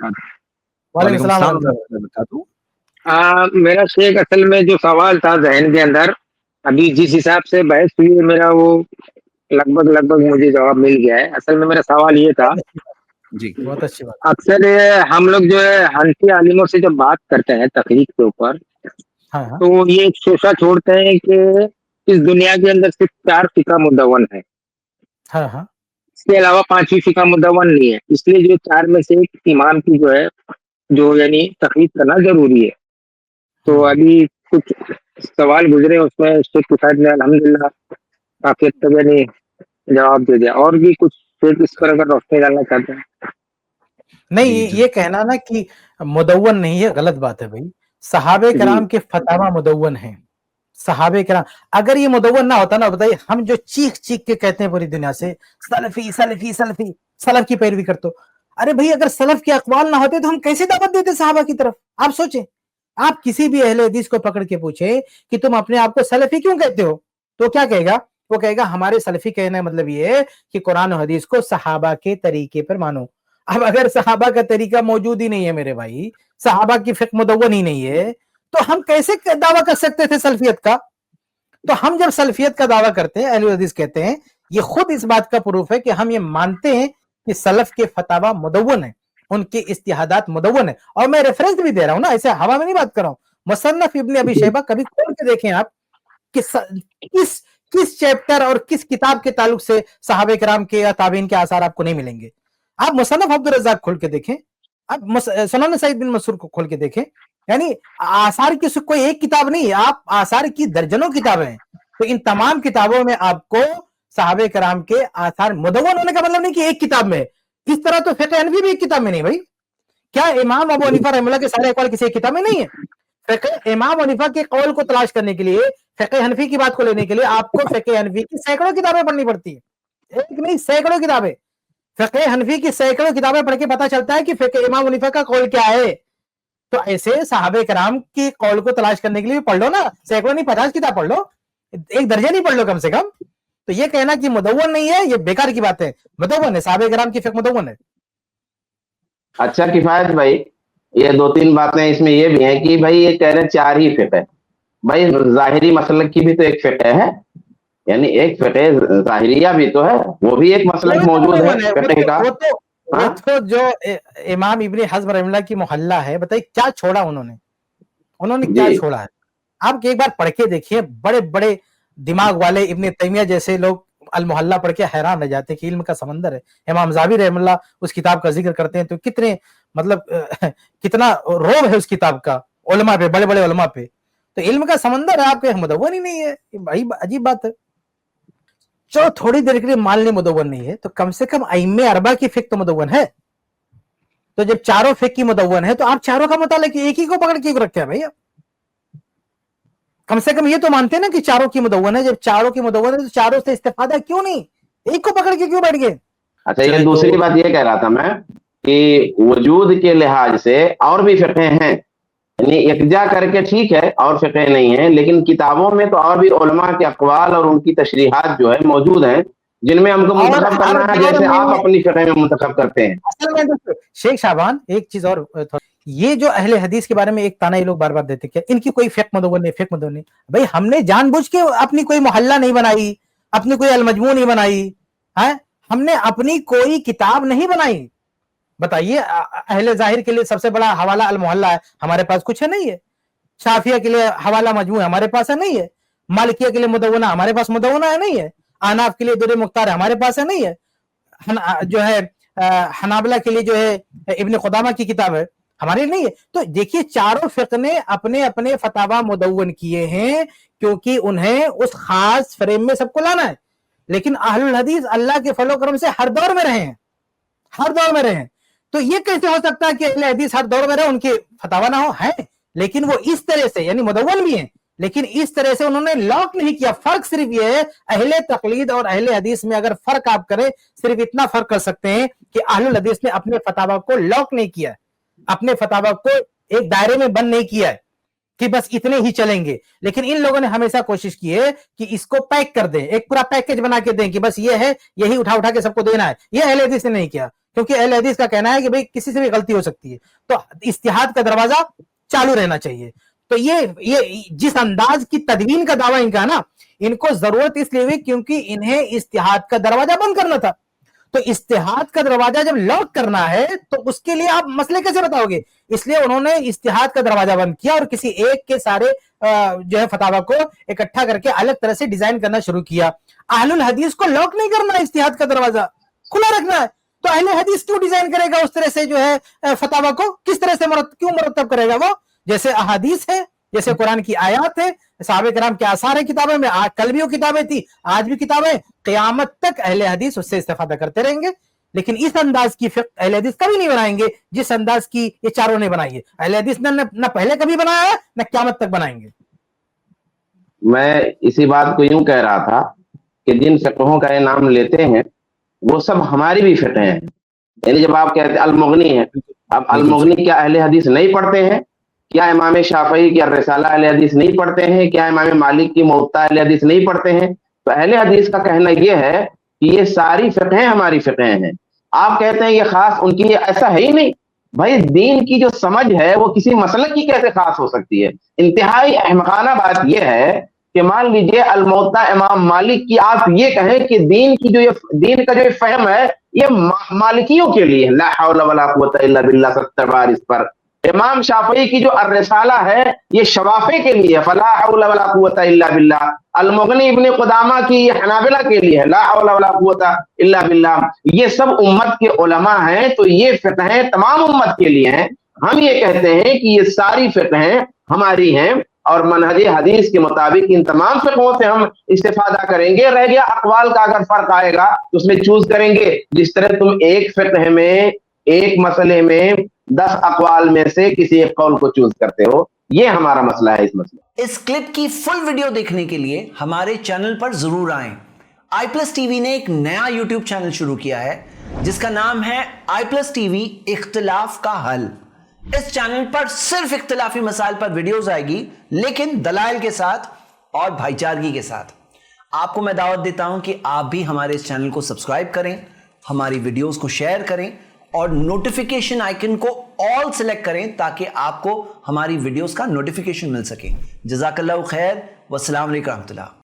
वबरकातुहू। वालेकुम वालेकुम सलाम सलाम रहमतुल्लाह। व बरकातुहू। मेरा शेख असल में जो सवाल था जहन के अंदर, अभी जिस हिसाब से बहस हुई है, मेरा वो लगभग लगभग मुझे जवाब मिल गया है। असल में मेरा सवाल ये था, बहुत अच्छी बात, जी, बहुत अच्छी बात। अक्सर हम लोग जो है हनफी आलिमों से जब बात करते हैं तकरीक के ऊपर, हाँ हाँ तो ये एक शोषा छोड़ते हैं कि इस दुनिया के अंदर सिर्फ 4 फिका मुदव्वन है, हाँ हाँ इसके अलावा 5वीं फिका मुदव्वन नहीं है। इसलिए जो 4 में से एक इमाम की जो है, जो यानी तकलीद करना जरूरी है। तो अभी कुछ सवाल गुजरे, उसमें शेख किफायत ने अल्हम्दुलिल्लाह काफी अच्छा यानी जवाब दे दिया। और भी कुछ शेख इस पर अगर रोशनी डालना चाहते हैं। नहीं, जी, ये कहना ना कि मुदव्वन नहीं है, गलत बात है भाई। सहाबे जी कराम के फतावा मुदव्वन हैं। सहाबे कराम, अगर ये मुदव्वन ना होता ना, बताइए, हम जो चीख चीख के कहते हैं पूरी दुनिया से सलफी सलफी सलफी, सलफ की पैरवी करते हो। अरे भाई, अगर सलफ के अकवाल ना होते तो हम कैसे दावत देते सहाबा की तरफ? आप सोचें, आप किसी भी अहले हदीस को पकड़ के पूछे कि तुम अपने आप को सलफी क्यों कहते हो, तो क्या कहेगा? वो कहेगा हमारे सलफी कहने का मतलब ये है कि कुरान और हदीस को सहाबा के तरीके पर मानो। अब अगर सहाबा का तरीका मौजूद ही नहीं है मेरे भाई, सहाबा की फिक्र मुदव्वन ही नहीं है, तो हम कैसे दावा कर सकते थे सल्फियत का? तो हम जब सल्फियत का दावा करते हैं, अहले हदीस कहते हैं, ये खुद इस बात का प्रूफ है कि हम ये मानते हैं कि सलफ के फतावा मुदव्वन है, उनके इस्तिहादात मुदव्वन है। और मैं रेफरेंस भी दे रहा हूं ना, ऐसे हवा में नहीं बात कर रहा हूं। मुसन्नफ इब्न अबी शैबा कभी खोल के देखें आप कि किस किस चैप्टर और किस किताब के ताल्लुक से सहाबे कराम के या ताबीन के आसार आपको नहीं मिलेंगे। आप मुसन्नफ अब्दुल रज़्ज़ाक़ खोल के देखें, आप सुनन सईद बिन मंसूर को खोल के देखें, यानी आसार की कोई एक किताब नहीं, आप आसार की दर्जनों किताबें हैं। तो इन तमाम किताबों में आपको सहाबे कराम के आसार मुदव्वन होने का मतलब नहीं कि एक किताब में। इस तरह तो फिक़्ह हनफी भी एक किताब में नहीं भाई। क्या इमाम अबू हनीफा रहमतुल्लाह के सारे अक़वाल किसी एक किताब में नहीं है? फिक़्ह इमाम हनीफा के कौल को तलाश करने के लिए, फिक़्ह हनफी की बात को लेने के लिए आपको फिक़्ह हनफी की सैकड़ों किताबें पढ़नी पड़ती है, एक नहीं सैकड़ों किताबें। फिक़्ह हनफी की सैकड़ों किताबें पढ़ के पता चलता है कि फिक़्ह इमाम हनीफा का कौल क्या है। तो ऐसे सहाबे कराम की कौल को तलाश करने के लिए पढ़ लो ना, सैकड़ों नहीं 50 किताब पढ़ लो, एक दर्जन ही पढ़ लो कम से कम। तो ये कहना कि मुदव्वन नहीं है, ये बेकार की बात है। मुदव्वन है, सहाबे कराम की फिक़्ह मुदव्वन है। अच्छा किफायत भाई, ये 2-3 बातें इसमें ये भी हैं कि भाई ये कह रहे 4 ही फिक़्ह है। भाई ज़ाहिरी मसलक की भी तो एक फिक़्ह है, यानी एक फिक़्ह ज़ाहिरिया भी तो है, वो भी एक मसलक मौजूद है फिक़्ह का। वो तो जो इमाम इब्न हज़्म रहमतुल्लाह की मोहल्ला है, बताइए क्या छोड़ा उन्होंने क्या छोड़ा है? आप एक बार पढ़ के देखिए, बड़े बड़े दिमाग वाले इब्न तैमिया जैसे लोग अल मोहल्ला पढ़ के हैरान रह जाते हैं कि इल्म का समंदर है। इमाम ज़ाहबी रहमतुल्लाह उस किताब का जिक्र करते हैं तो कितने मतलब कितना रोब है उस किताब का उलमा पे, बड़े बड़े उलमा पे। तो इल्म का समंदर है, आपके मुदव्वन ही नहीं है, भाई अजीब बात है। चलो थोड़ी देर के लिए मान ली मुदव्वन नहीं है, तो कम से कम अइम्मे अरबा की फिक़्ह तो मुदव्वन है। तो जब चारों फिक़्ह की मुदव्वन है, तो आप चारों का मुतालिक एक ही को पकड़ के रखे हैं भैया। कम से कम ये तो मानते हैं ना कि चारों की मुदव्वन है। जब चारों की मुदव्वन है तो चारों से इस्तेफादा क्यों नहीं, एक को पकड़ के क्यों बैठ गए? अच्छा, ये दूसरी बात ये कह रहा था मैं कि वजूद के लिहाज से और भी फिक़्ह हैं, यानी इक्जा करके ठीक है और फिक़्ह नहीं है, लेकिन किताबों में तो और भी उलमा के अक़वाल और उनकी तशरीहात जो है मौजूद हैं, जिनमें हमको मुंतखब करना है, जैसे आप अपनी फिक़्ह में मुंतखब करते हैं। असल में शेख शाबान, एक चीज और, ये जो अहले हदीस के बारे में एक ताना ये लोग बार बार देते क्या इनकी कोई फिक़्ह मुदव्वन नहीं, फिक़्ह मुदव्वन नहीं। भाई हमने जानबूझ के अपनी कोई मोहल्ला नहीं बनाई, अपनी कोई अलमजमू नहीं बनाई है, हमने अपनी कोई किताब नहीं बनाई। बताइए, अहले जाहिर के लिए सबसे बड़ा हवाला अल मोहल्ला है, हमारे पास कुछ है नहीं है। शाफिया के लिए हवाला मजमू है, हमारे पास है नहीं है। मालिकिया के लिए मुदव्वना, हमारे पास मुदव्वना है नहीं है। अहनाफ के लिए दुर्र मुख्तार है, हमारे पास है नहीं है। जो है हनाबला के लिए जो है इब्न खुदामा की किताब है, हमारे नहीं है। तो देखिए, चारों फिक़्ह ने अपने अपने फतावा मुदव्वन किए हैं, क्योंकि उन्हें उस खास फ्रेम में सबको लाना है। लेकिन अहलुल हदीस अल्लाह के फलो करम से हर दौर में रहे हैं, हर दौर में रहे हैं। तो ये कैसे हो सकता है कि अहले हदीस हर दौर में रहे, उनके फतावा ना हो? है, लेकिन वो इस तरह से, यानी मुदव्वन भी है, लेकिन इस तरह से उन्होंने लॉक नहीं किया। फर्क सिर्फ ये है, अहले तकलीद और अहले हदीस में अगर फर्क आप करें, सिर्फ इतना फर्क कर सकते हैं कि अहलुल हदीस ने अपने फतावा को लॉक नहीं किया, अपने फतावा को एक दायरे में बंद नहीं किया है कि बस इतने ही चलेंगे। लेकिन इन लोगों ने हमेशा कोशिश की है कि इसको पैक कर दें, एक पूरा पैकेज बना के दें कि बस ये है, यही उठा उठा के सबको देना है। ये अहले हदीस ने नहीं किया, کیونکہ اہل حدیث کا کہنا ہے کہ بھئی کسی سے بھی غلطی ہو سکتی ہے، تو اجتہاد کا دروازہ چالو رہنا چاہیے. تو یہ جس انداز کی تدوین کا دعویٰ ان کا نا، ان کو ضرورت اس لیے ہوئی کیونکہ انہیں اجتہاد کا دروازہ بند کرنا تھا. تو اجتہاد کا دروازہ جب لاک کرنا ہے تو اس کے لیے آپ مسئلے کیسے بتاؤ گے؟ اس لیے انہوں نے اجتہاد کا دروازہ بند کیا اور کسی ایک کے سارے جو ہے فتاوی کو اکٹھا کر کے الگ طرح سے ڈیزائن کرنا شروع کیا. اہل الحدیث کو لاک نہیں کرنا ہے، اجتہاد کا دروازہ کھلا رکھنا ہے. تو اہل حدیث کیوں ڈیزائن کرے گا اس طرح سے جو ہے فتاوی کو؟ کس طرح سے کیوں مرتب کرے گا وہ؟ جیسے احادیث ہے، جیسے قرآن کی آیات ہے، صحابہ کرام کے آثار ہیں کتابیں میں، کل بھی وہ کتابیں تھی، آج بھی کتابیں، قیامت تک اہل حدیث اس سے استفادہ کرتے رہیں گے. لیکن اس انداز کی فقہ اہل حدیث کبھی نہیں بنائیں گے جس انداز کی یہ چاروں نے بنائی ہے. اہل حدیث نے نہ پہلے کبھی بنایا ہے نہ قیامت تک بنائیں گے. میں اسی بات کو یوں کہہ رہا تھا کہ جن فقہوں کا یہ نام لیتے ہیں وہ سب ہماری بھی فقہ ہیں. یعنی جب آپ کہتے ہیں المغنی ہے، اب المغنی کیا اہل حدیث نہیں پڑھتے ہیں؟ کیا امام شافعی کی الرسالہ اہل حدیث نہیں پڑھتے ہیں؟ کیا امام مالک کی موطا اہل حدیث نہیں پڑھتے ہیں؟ تو اہل حدیث کا کہنا یہ ہے کہ یہ ساری فقہیں ہماری فقہیں ہیں. آپ کہتے ہیں یہ خاص ان کی، ایسا ہے ہی نہیں بھائی. دین کی جو سمجھ ہے وہ کسی مسلک کی کیسے خاص ہو سکتی ہے؟ انتہائی احمقانہ بات یہ ہے کہ مان لیجئے الموطا امام مالک کی آپ یہ کہیں کہ دین کا جو فہم ہے یہ مالکیوں کے لیے، لا حول ولا قوت الا باللہ 70 بار اس پر. امام شافعی کی جو الرسالہ ہے یہ شوافع کے لیے، فلا حول ولا قوت الا باللہ. المغنی ابن قدامہ کی یہ حنابلہ کے لیے، لا حول ولا قوت الا باللہ. یہ سب امت کے علماء ہیں، تو یہ فقہیں تمام امت کے لیے ہیں. ہم یہ کہتے ہیں کہ یہ ساری فقہیں ہماری ہیں اور منہج حدیث کے مطابق ان تمام فقہوں سے ہم استفادہ کریں گے. رہ گیا اقوال کا اگر فرق آئے گا تو اس میں چوز کریں گے. جس طرح تم ایک فقہ میں ایک مسئلے میں 10 اقوال میں سے کسی ایک قول کو چوز کرتے ہو، یہ ہمارا مسئلہ ہے. اس مسئلہ اس کلپ کی فل ویڈیو دیکھنے کے لیے ہمارے چینل پر ضرور آئیں. آئی پلس ٹی وی نے ایک نیا یوٹیوب چینل شروع کیا ہے جس کا نام ہے آئی پلس ٹی وی اختلاف کا حل. اس چینل پر صرف اختلافی مسائل پر ویڈیوز آئے گی، لیکن دلائل کے ساتھ اور بھائی چارگی کے ساتھ. آپ کو میں دعوت دیتا ہوں کہ آپ بھی ہمارے اس چینل کو سبسکرائب کریں، ہماری ویڈیوز کو شیئر کریں اور نوٹیفیکیشن آئیکن کو آل سلیکٹ کریں تاکہ آپ کو ہماری ویڈیوز کا نوٹیفیکیشن مل سکے. جزاک اللہ خیر، والسلام علیکم ورحمۃ اللہ.